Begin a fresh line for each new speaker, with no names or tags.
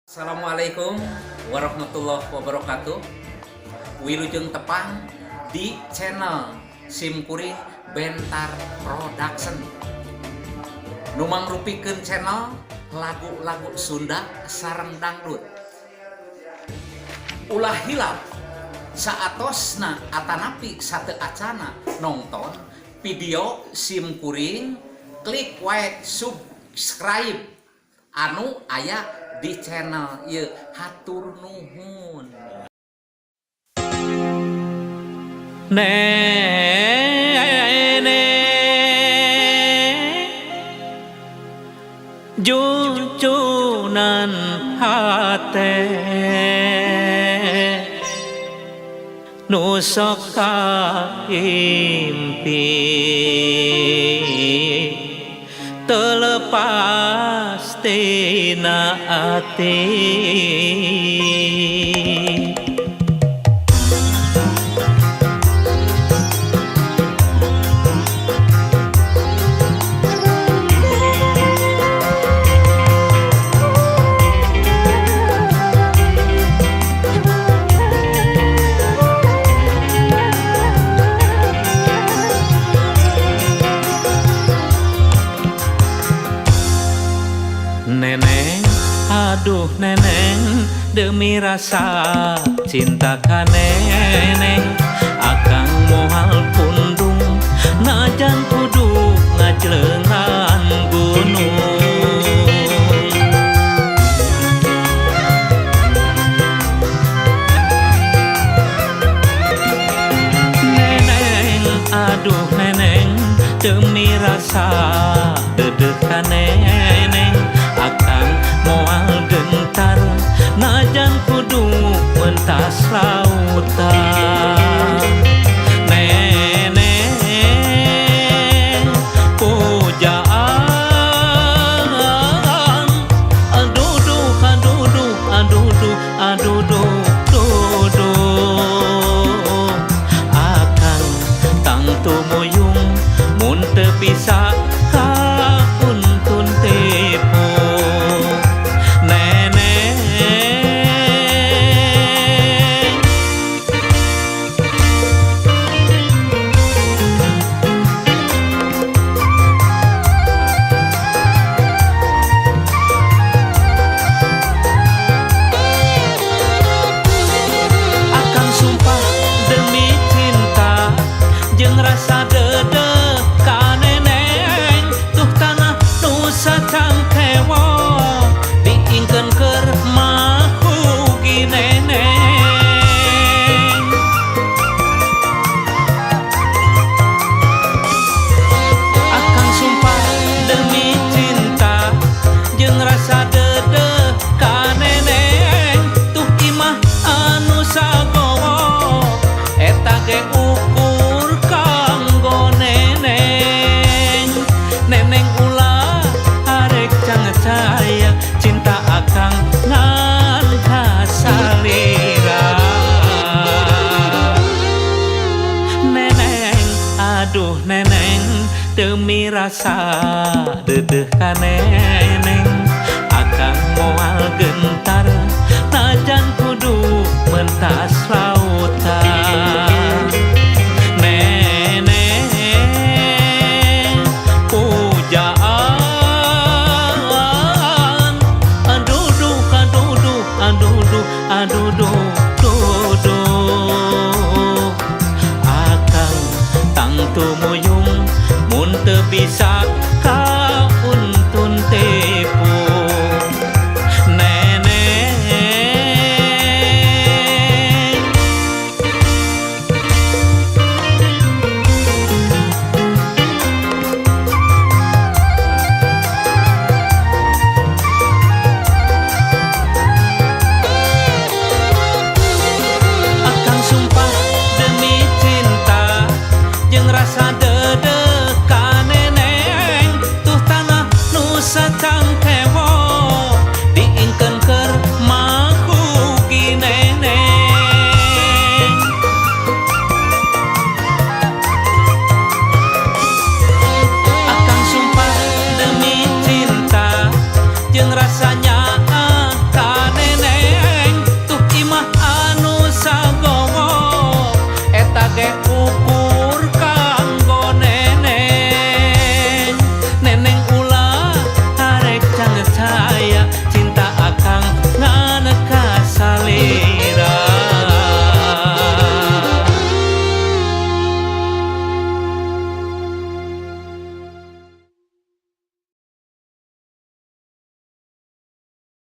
Assalamualaikum warahmatullahi wabarakatuh. Wilujeng tepang di channel Simkuring Bentar Production. Nu mangrupikeun channel lagu-lagu Sunda sareng dangdut. Ulah hilap saatosna atanapi sateu acana nongton video Simkuring, klik wae subscribe anu aya di channel ieu. Hatur nuhun.
Nene junjunan hate nu sok kaimpi terlepas tina ati. Neneng, aduh neneng, demi rasa cinta ka neneng, akang moal pundung najan kudu ngajlengan gunung. Neneng, aduh neneng, demi rasa dedeh ka neneng, akang moal gentar najan kudu mentas lautan. Neneng pujaan aduduh aduduh aduduh aduduh duduh, akang tangtu muyung mun teu bisa kauntun tipu. Rasa dedeh ka neneng, tuh tanah nusa cangkewo diingkeun keur mahugi neneng. Akang sumpah demi cinta jeung rasa dedeh ka neneng, tuh imah anu sagowo eta ge ukur kanggo neneng. Neneng ulah arek cangcaya cinta akang ngan kasalira. Neneng, aduh neneng, demi rasa dedeh ka neneng, akang moal gentar najan kudu mentas lautan. Neneng pujaan aduduh aduduh aduduh aduduh